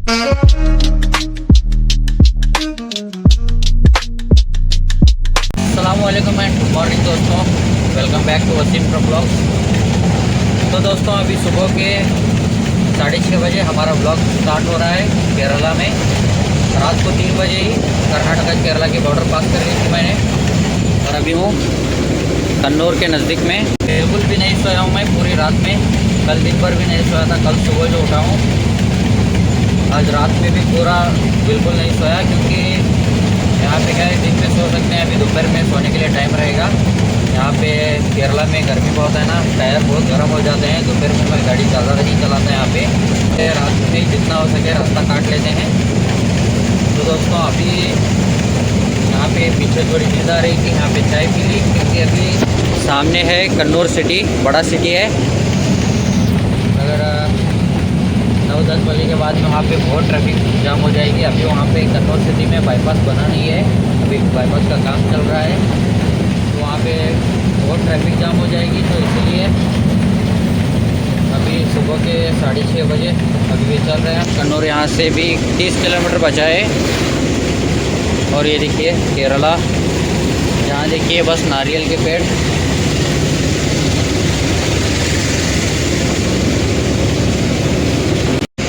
अस्सलामुअलैकुम and good morning दोस्तों, welcome back to Wasim blog. तो दोस्तों अभी सुबह के 6:30 बजे हमारा ब्लॉग स्टार्ट हो रहा है केरला में। रात को 3 बजे ही कर्नाटका केरला की बॉर्डर पास कर ली थी मैंने, और अभी हूँ कन्नौर के नज़दीक में। बिल्कुल भी नहीं सोया हूँ मैं पूरी रात में, कल दिन भर भी नहीं सोया था। कल सुबह जो उठा हूँ, आज रात में भी पूरा बिल्कुल नहीं सोया, क्योंकि यहाँ पे क्या है, दिन में सो सकते हैं, अभी दोपहर में सोने के लिए टाइम रहेगा। यहाँ पे केरला में गर्मी बहुत है ना, टायर बहुत गर्म हो जाते हैं। दोपहर में मैं गाड़ी ज़्यादा नहीं चलाता यहाँ पे, रात में जितना हो सके रास्ता काट लेते हैं। तो दोस्तों अभी यहाँ पे पीछे थोड़ी नींद आ रही थी, यहाँ पे चाय पी ली, क्योंकि अभी सामने है कन्नौर सिटी, बड़ा सिटी है। अगर 9-10 बजे के बाद में वहाँ पे बहुत ट्रैफिक जाम हो जाएगी। अभी वहाँ पे कन्नौर सिटी में बाईपास बना नहीं है, अभी बाईपास का काम चल रहा है, तो वहाँ पे बहुत ट्रैफिक जाम हो जाएगी। तो इसलिए अभी सुबह के 6:30 बजे अभी भी चल रहे हैं कन्नौर। यहाँ से भी 30 किलोमीटर बचा है। और ये देखिए केरला, यहाँ देखिए बस नारियल के पेड़।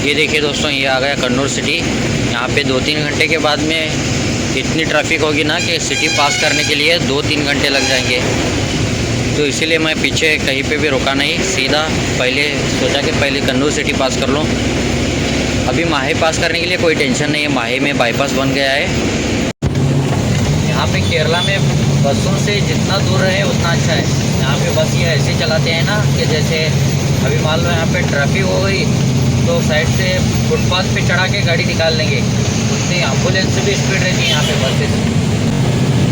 ये देखिए दोस्तों, ये आ गया कन्नौर सिटी। यहाँ पे 2-3 घंटे के बाद में इतनी ट्रैफिक होगी ना कि सिटी पास करने के लिए 2-3 घंटे लग जाएंगे। तो इसीलिए मैं पीछे कहीं पे भी रुका नहीं, सीधा पहले सोचा कि पहले कन्नौर सिटी पास कर लूँ। अभी माहे पास करने के लिए कोई टेंशन नहीं है, माहे में बाईपास बन गया है। यहाँ पे केरला में बसों से जितना दूर रहे उतना अच्छा है। यहाँ पे बस ये ऐसे चलाते हैं ना कि जैसे अभी मान लो यहाँ पे ट्रैफिक हो गई तो साइड से फुटपाथ पे चढ़ा के गाड़ी निकाल लेंगे। उतनी एम्बुलेंस से भी स्पीड रहती है यहाँ पे बस से।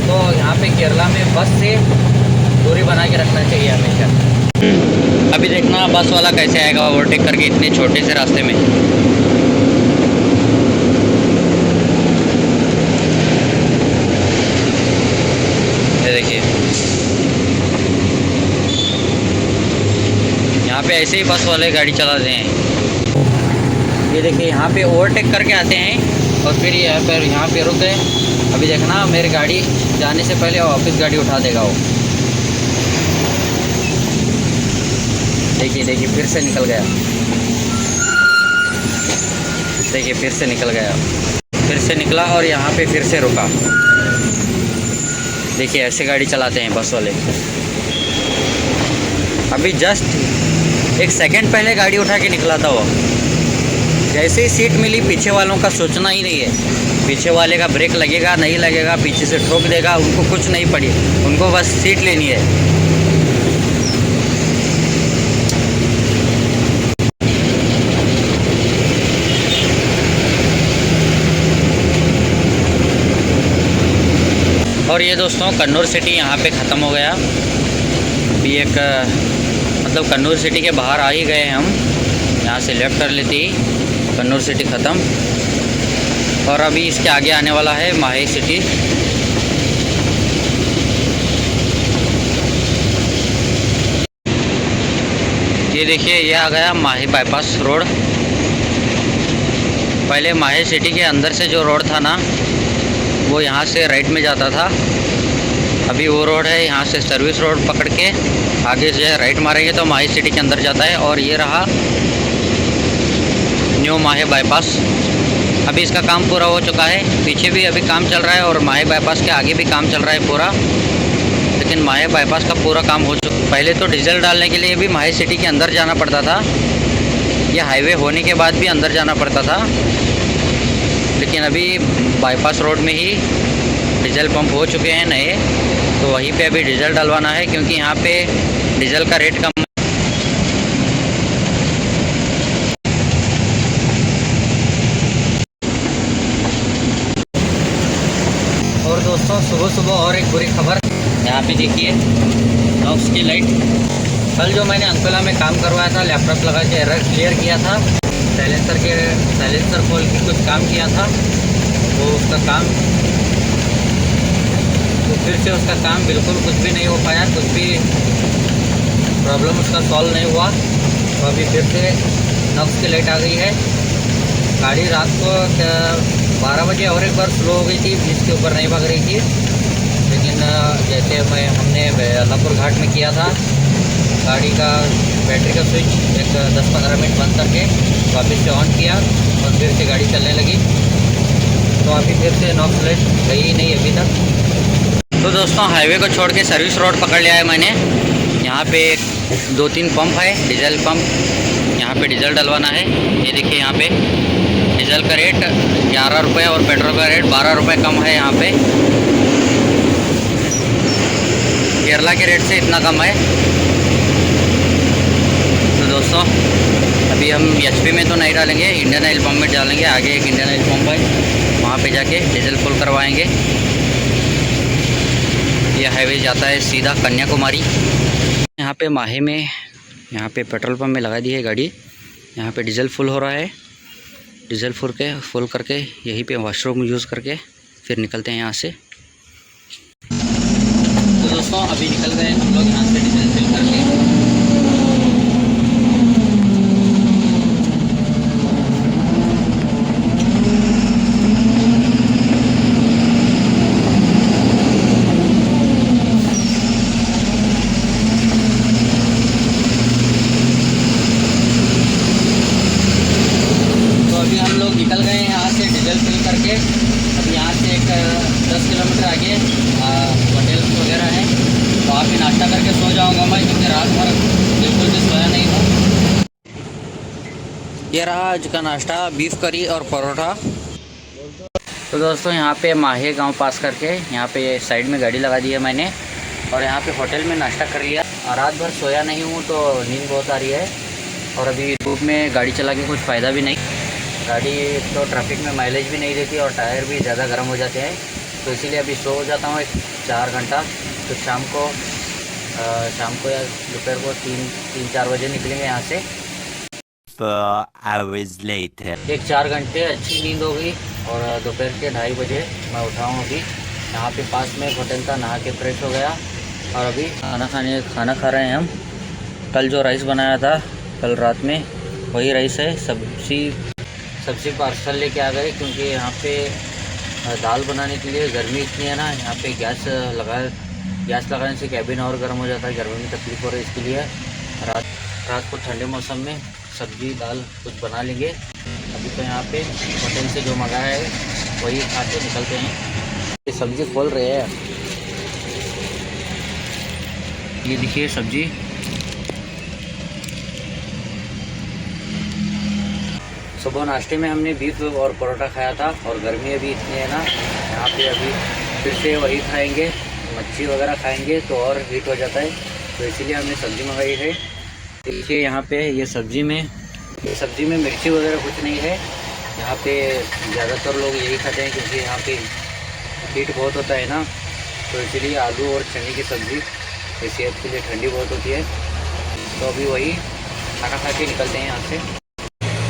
तो यहाँ पे केरला में बस से दूरी बना के रखना चाहिए हमेशा। अभी देखना बस वाला कैसे आएगा ओवरटेक करके इतने छोटे से रास्ते में। ये देखिए, यहाँ पे ऐसे ही बस वाले गाड़ी चलाते हैं। ये देखिए यहाँ पे ओवरटेक करके आते हैं और फिर यहाँ पे रुक गए। अभी देखना मेरी गाड़ी जाने से पहले वापस गाड़ी उठा देगा वो। देखिए फिर से निकल गया। देखिए फिर से निकल गया, फिर से निकला और यहाँ पे फिर से रुका। देखिए ऐसे गाड़ी चलाते हैं बस वाले। अभी जस्ट 1 सेकंड पहले गाड़ी उठा के निकला था वो। जैसे ही सीट मिली, पीछे वालों का सोचना ही नहीं है। पीछे वाले का ब्रेक लगेगा नहीं लगेगा, पीछे से ठोक देगा, उनको कुछ नहीं पड़ी, उनको बस सीट लेनी है। और ये दोस्तों कन्नौर सिटी यहाँ पे ख़त्म हो गया। अभी एक मतलब कन्नौर सिटी के बाहर आ ही गए हैं हम। यहाँ से लेफ़्ट कर लेते ही कन्नौर सिटी ख़त्म। और अभी इसके आगे आने वाला है माहे सिटी। ये देखिए ये आ गया माहे बाईपास रोड। पहले माहे सिटी के अंदर से जो रोड था ना, वो यहाँ से राइट में जाता था। अभी वो रोड है, यहाँ से सर्विस रोड पकड़ के आगे से राइट मारेंगे तो माहे सिटी के अंदर जाता है। और ये रहा न्यू माहे बाईपास। अभी इसका काम पूरा हो चुका है, पीछे भी अभी काम चल रहा है और माहे बाईपास के आगे भी काम चल रहा है पूरा। लेकिन माहे बाईपास का पूरा काम हो चुका। पहले तो डीजल डालने के लिए भी माहे सिटी के अंदर जाना पड़ता था, ये हाईवे होने के बाद भी अंदर जाना पड़ता था। लेकिन अभी बाईपास रोड में ही डीजल पंप हो चुके हैं नए, तो वहीं पे अभी डीजल डलवाना है, क्योंकि यहाँ पे डीजल का रेट कम। और दोस्तों सुबह सुबह और एक बुरी खबर, यहाँ पे देखिए नॉक्स की लाइट। कल जो मैंने अंकोला में काम करवाया था, लैपटॉप लगा के एरर क्लियर किया था, साइलेंसर खोल के कुछ काम किया था, वो उसका काम तो फिर से उसका काम बिल्कुल कुछ भी नहीं हो पाया, कुछ भी प्रॉब्लम उसका सॉल्व नहीं हुआ। तो अभी फिर से नॉक्स की लाइट आ गई है। गाड़ी रात को 12 बजे और एक बार स्लो हो गई थी, 20 के ऊपर नहीं भाग रही थी। लेकिन जैसे हमने अल्लाहपुर घाट में किया था, गाड़ी का बैटरी का स्विच एक 10-15 मिनट बंद करके वापस से ऑन किया और फिर से गाड़ी चलने लगी। तो अभी फिर से नॉक्स लाइट गई ही नहीं अभी तक। तो दोस्तों हाईवे को छोड़ के सर्विस रोड पकड़ लिया है मैंने। यहाँ पे 2-3 पंप है, डीजल पंप। यहाँ पे डीजल डलवाना है। ये देखिए यहाँ पे डीजल का रेट 11 रुपये और पेट्रोल का रेट 12 रुपये कम है। यहाँ पे केरला के रेट से इतना कम है। तो दोस्तों अभी हम एचपी में तो नहीं डालेंगे, इंडियन ऑयल पंप में डालेंगे। आगे एक इंडियन ऑयल पंप है, वहाँ पे जाके डीजल फुल करवाएंगे। ये हाईवे जाता है सीधा कन्याकुमारी। यहाँ पे माहे में यहाँ पे पेट्रोल पंप में लगा दी है गाड़ी। यहाँ पे डीजल फुल हो रहा है। डीजल फुल करके यहीं पे वॉशरूम यूज़ करके फिर निकलते हैं यहाँ से। तो दोस्तों अभी निकल गए हम लोग यहाँ से डीजल फिल करके। निकल गए हैं यहाँ से डीजल फिल करके। अब यहाँ से एक 10 किलोमीटर आगे होटल वगैरह है, तो वहाँ पे नाश्ता करके सो जाऊँगा मैं, क्योंकि रात भर बिल्कुल भी सोया नहीं हूँ। ये रहा आज का नाश्ता, बीफ करी और परोठा। तो दोस्तों यहाँ पे माहे गांव पास करके यहाँ पे साइड में गाड़ी लगा दी है मैंने, और यहाँ पे होटल में नाश्ता कर लिया। रात भर सोया नहीं हूँ तो नींद बहुत आ रही है, और अभी धूप में गाड़ी चला के कुछ फ़ायदा भी नहीं। गाड़ी तो ट्रैफिक में माइलेज भी नहीं देती और टायर भी ज़्यादा गर्म हो जाते हैं, तो इसीलिए अभी सो जाता हूँ 4 घंटा। तो शाम को या दोपहर को 3-4 बजे निकलेंगे यहाँ से। 4 hours later. 1-4 घंटे अच्छी नींद हो गई, और दोपहर के 2:30 बजे मैं उठा हूँ। अभी यहाँ पे पास में होटल था, नहा के फ्रेश हो गया, और अभी खाना खा रहे हैं हम। कल जो राइस बनाया था कल रात में, वही राइस है। सब्ज़ी पार्सल लेके आ गए, क्योंकि यहाँ पे दाल बनाने के लिए गर्मी इतनी है ना, यहाँ पे गैस लगाने से कैबिन और गर्म हो जाता है, गर्मी में तकलीफ हो रही है। इसके लिए रात को ठंडे मौसम में सब्ज़ी दाल कुछ बना लेंगे। अभी तो यहाँ पे होटल से जो मंगाया है वही खा के निकलते हैं। ये सब्ज़ी खोल रहे हैं, ये देखिए सब्ज़ी। सुबह नाश्ते में हमने बीफ और परोठा खाया था, और गर्मी अभी इतनी है ना, यहाँ पे अभी फिर से वही खाएंगे, मच्छी वगैरह खाएंगे तो और हीट हो जाता है, तो इसीलिए हमने सब्ज़ी मंगाई है। देखिए यहाँ पे ये सब्ज़ी में मिर्ची वगैरह कुछ नहीं है। यहाँ पे ज़्यादातर लोग यही खाते हैं, क्योंकि यहाँ पे हीट बहुत होता है ना, तो इसीलिए आलू और चने की सब्ज़ी सेहत के लिए ठंडी बहुत होती है। तो अभी वही खाना खा के निकलते हैं यहाँ से।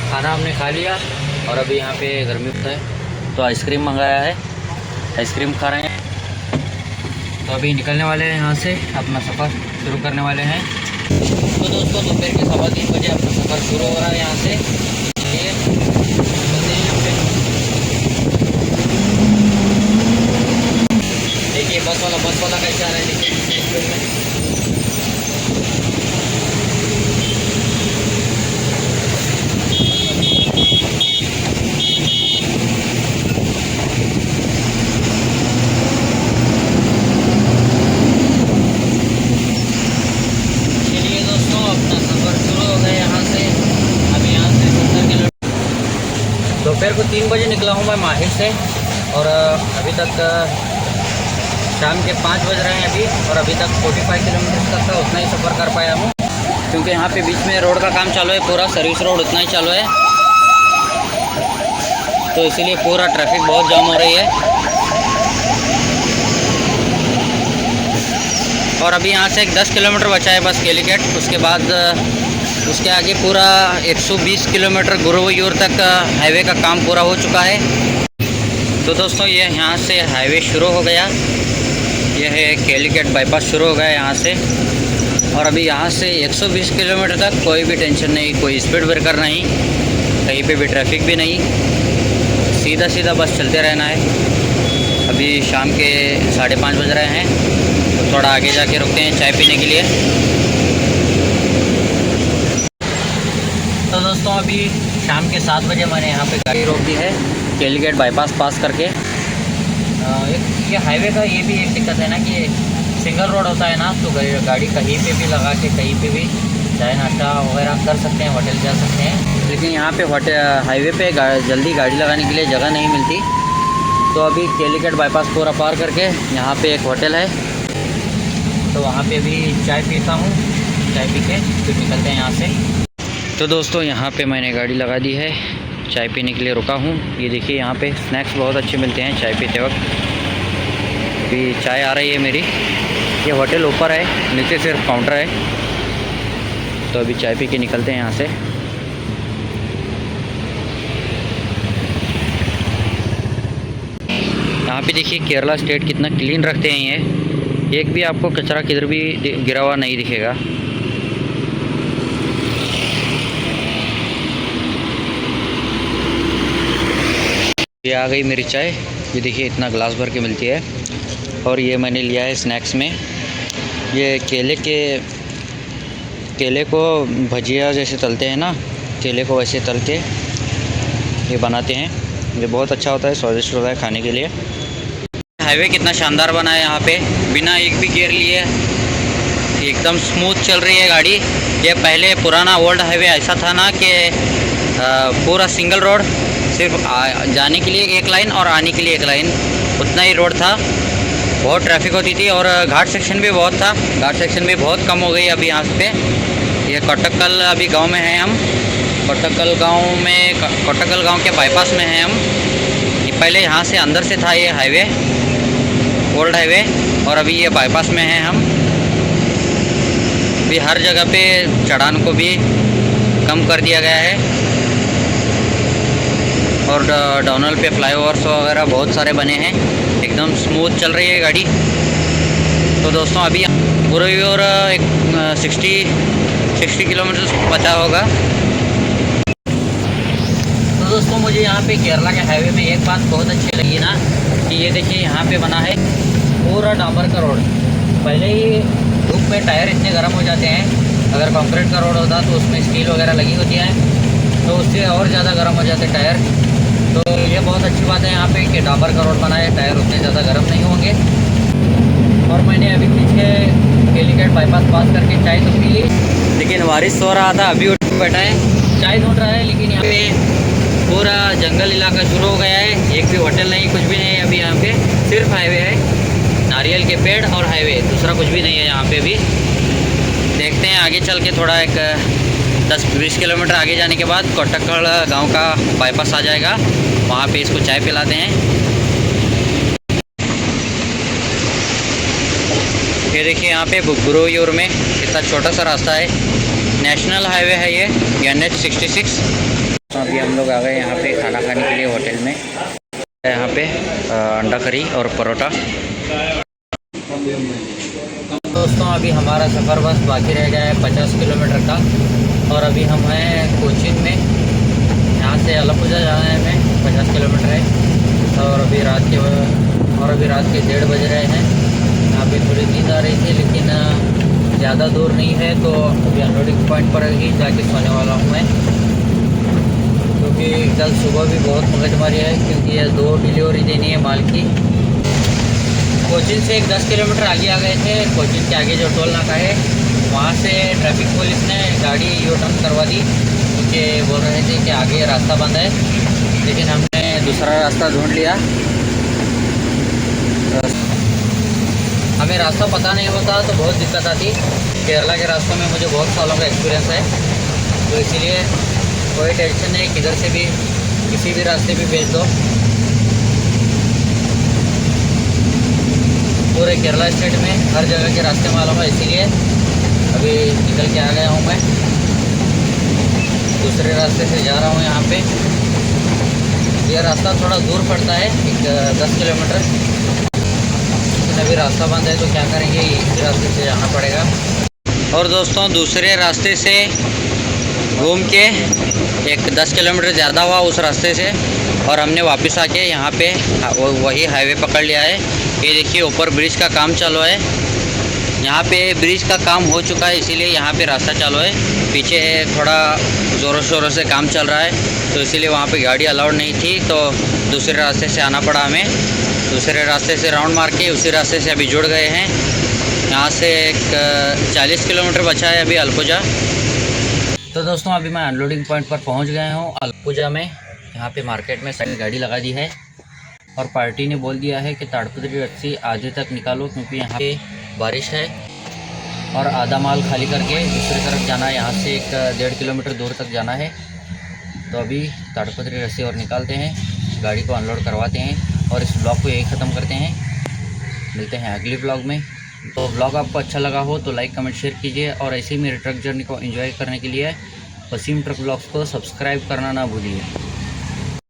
खाना हमने खा लिया, और अभी यहाँ पे गर्मी होता है तो आइसक्रीम मंगाया है, आइसक्रीम खा रहे हैं। तो अभी निकलने वाले हैं यहाँ से, अपना सफ़र शुरू करने वाले हैं। तो दोस्तों दोपहर के 3:15 बजे अपना सफ़र शुरू हो रहा है यहाँ से। ये देखिए बस वाला कैसे आ रहा है, देखिए। दोपहर को 3 बजे निकला हूँ मैं माहिर से, और अभी तक शाम के 5 बज रहे हैं अभी, और अभी तक 45 किलोमीटर तक का उतना ही सफ़र कर पाया हूँ, क्योंकि यहाँ पे बीच में रोड का काम चालू है, पूरा सर्विस रोड उतना ही चालू है, तो इसीलिए पूरा ट्रैफिक बहुत जाम हो रही है। और अभी यहाँ से एक 10 किलोमीटर बचा है बस केलीकेट, उसके बाद उसके आगे पूरा 120 किलोमीटर गुरुवायूर तक हाईवे का काम पूरा हो चुका है। तो दोस्तों ये यहाँ से हाईवे शुरू हो गया, यह है केलीकेट बाईपास शुरू हो गया यहाँ से, और अभी यहाँ से 120 किलोमीटर तक कोई भी टेंशन नहीं, कोई स्पीड ब्रेकर नहीं, कहीं पे भी ट्रैफिक भी नहीं, सीधा सीधा बस चलते रहना है। अभी शाम के 5:30 बज रहे हैं, तो थोड़ा आगे जाके रुकते हैं चाय पीने के लिए। तो दोस्तों अभी शाम के 7 बजे मैंने यहाँ पे गाड़ी रोक दी है केली गेट बाईपास पास करके। एक ये हाईवे का ये भी एक दिक्कत है ना कि सिंगल रोड होता है ना, तो गाड़ी कहीं पे भी लगा के कहीं पे भी चाय नाश्ता वगैरह कर सकते हैं, होटल जा सकते हैं। लेकिन यहाँ पे हाईवे पे जल्दी गाड़ी लगाने के लिए जगह नहीं मिलती। तो अभी केली गेट बाईपास पूरा पार करके यहाँ पे एक होटल है, तो वहाँ पे भी चाय पीता हूँ। चाय पी के फिर निकलते हैं यहाँ से। तो दोस्तों यहाँ पे मैंने गाड़ी लगा दी है, चाय पीने के लिए रुका हूँ। ये देखिए यहाँ पे स्नैक्स बहुत अच्छे मिलते हैं चाय पीते वक्त। अभी चाय आ रही है मेरी। ये होटल ऊपर है, नीचे सिर्फ काउंटर है। तो अभी चाय पी के निकलते हैं यहाँ से। यहाँ पे देखिए केरला स्टेट कितना क्लीन रखते हैं। ये एक भी आपको कचरा किधर भी गिरा हुआ नहीं दिखेगा। ये आ गई मेरी चाय। ये देखिए इतना ग्लास भर के मिलती है। और ये मैंने लिया है स्नैक्स में, ये केले को भजिया जैसे तलते हैं ना, केले को वैसे तल के ये बनाते हैं। ये बहुत अच्छा होता है, स्वादिष्ट होता है खाने के लिए। हाईवे कितना शानदार बना है यहाँ पे, बिना एक भी गियर लिए एकदम स्मूथ चल रही है गाड़ी। ये पहले पुराना ओल्ड हाईवे ऐसा था ना कि पूरा सिंगल रोड, सिर्फ जाने के लिए एक लाइन और आने के लिए एक लाइन, उतना ही रोड था। बहुत ट्रैफिक होती थी और घाट सेक्शन भी बहुत था। घाट सेक्शन भी बहुत कम हो गई अभी यहाँ पे। ये कोटक्कल अभी गांव में हैं हम। कोटक्कल गांव के बाईपास में हैं हम। ये पहले यहाँ से अंदर से था ये हाईवे, ओल्ड हाईवे, और अभी ये बाईपास में हैं हम। अभी हर जगह पे चढ़ान को भी कम कर दिया गया है और डाउनल पे फ्लाईओवर्स वगैरह बहुत सारे बने हैं। एकदम स्मूथ चल रही है गाड़ी। तो दोस्तों अभी पूरी ओर 60 किलोमीटर बचा होगा। तो दोस्तों मुझे यहाँ पे केरला के हाईवे में एक बात बहुत अच्छी लगी ना, कि ये देखिए यहाँ पे बना है पूरा डामर का रोड। पहले ही धूप में टायर इतने गर्म हो जाते हैं, अगर कंक्रीट का रोड होता तो उसमें स्टील वगैरह लगी होती है, तो उससे और ज़्यादा गर्म हो जाते टायर। तो ये बहुत अच्छी बात है यहाँ पे कि डाबर का रोड बना है, टायर उतने ज़्यादा गर्म नहीं होंगे। और मैंने अभी पीछे केली गेट बाईपास पास करके चाय तो पी ली, लेकिन बारिश हो रहा था, अभी उठ बैठा है चाय ढूंढ रहा है। लेकिन यहाँ पे पूरा जंगल इलाका शुरू हो गया है, एक भी होटल नहीं, कुछ भी नहीं है अभी यहाँ पे। सिर्फ हाईवे है, नारियल के पेड़ और हाईवे, दूसरा कुछ भी नहीं है यहाँ पे। अभी देखते हैं आगे चल के, थोड़ा एक 10-20 किलोमीटर आगे जाने के बाद कोटक्कल गांव का बाईपास आ जाएगा, वहाँ पे इसको चाय पिलाते हैं। ये देखिए यहाँ पे गुरुवायूर में इतना छोटा सा रास्ता है, नेशनल हाईवे है ये NH 66। तो अभी हम लोग आ गए यहाँ पे खाना खाने के लिए होटल में। यहाँ पे अंडा करी और परोठा। दोस्तों अभी हमारा सफ़र बस बाकी रह गया है 50 किलोमीटर का, और अभी हम हैं कोचीन में। यहाँ से अलपुजा जाना है हमें, 50 किलोमीटर है। और अभी रात के 1:30 बज रहे हैं। यहाँ पे थोड़ी नींद आ रही थी, लेकिन ज़्यादा दूर नहीं है, तो अभी अनलोडिंग पॉइंट पर ही जाके सोने वाला हूँ मैं। क्योंकि कल सुबह भी बहुत मगजमारी है, क्योंकि ये 2 डिलीवरी देनी है माल की। कोचीन से 10 किलोमीटर आगे आ गए थे। कोचीन के आगे जो टोल नाका है, वहाँ से ट्रैफिक पुलिस ने गाड़ी यू टर्न करवा दी, क्योंकि बोल रहे थे कि आगे रास्ता बंद है। लेकिन हमने दूसरा रास्ता ढूंढ लिया। हमें रास्ता पता नहीं होता तो बहुत दिक्कत आती। केरला के रास्तों में मुझे बहुत सालों का एक्सपीरियंस है, तो इसीलिए कोई टेंशन नहीं, किधर से भी किसी भी रास्ते भी भेज दो। पूरे केरला स्टेट में हर जगह के रास्ते मालूम है, इसीलिए अभी निकल के आ गया हूँ मैं। दूसरे रास्ते से जा रहा हूँ यहाँ पे। यह रास्ता थोड़ा दूर पड़ता है, 10 किलोमीटर, लेकिन अभी रास्ता बंद है तो क्या करेंगे, इसी रास्ते से जाना पड़ेगा। और दोस्तों दूसरे रास्ते से घूम के एक 10 किलोमीटर ज़्यादा हुआ उस रास्ते से, और हमने वापस आके यहाँ पे वही हाईवे पकड़ लिया है। ये देखिए ऊपर ब्रिज का काम चालू है। यहाँ पे ब्रिज का काम हो चुका है, इसीलिए यहाँ पे रास्ता चालू है। पीछे थोड़ा ज़ोरों शोरों से काम चल रहा है, तो इसीलिए वहाँ पे गाड़ी अलाउड नहीं थी, तो दूसरे रास्ते से आना पड़ा हमें। दूसरे रास्ते से राउंड मार के उसी रास्ते से अभी जुड़ गए हैं। यहाँ से एक 40 किलोमीटर बचा है अभी अल्पुजा। तो दोस्तों अभी मैं अनलोडिंग पॉइंट पर पहुँच गया हूँ अल्पुजा में। यहाँ पे मार्केट में साइड गाड़ी लगा दी है, और पार्टी ने बोल दिया है कि ताड़पत्री रस्सी आधे तक निकालो, क्योंकि यहाँ पे बारिश है और आधा माल खाली करके दूसरी तरफ जाना है। यहाँ से एक 1.5 किलोमीटर दूर तक जाना है। तो अभी ताड़पत्री रस्सी और निकालते हैं, गाड़ी को अनलोड करवाते हैं और इस ब्लॉग को यही ख़त्म करते हैं। मिलते हैं अगले ब्लॉग में। तो ब्लॉग आपको अच्छा लगा हो तो लाइक कमेंट शेयर कीजिए, और ऐसे ही मेरे ट्रक जर्नी को एंजॉय करने के लिए वसीम ट्रक ब्लॉग्स को सब्सक्राइब करना ना भूलिए।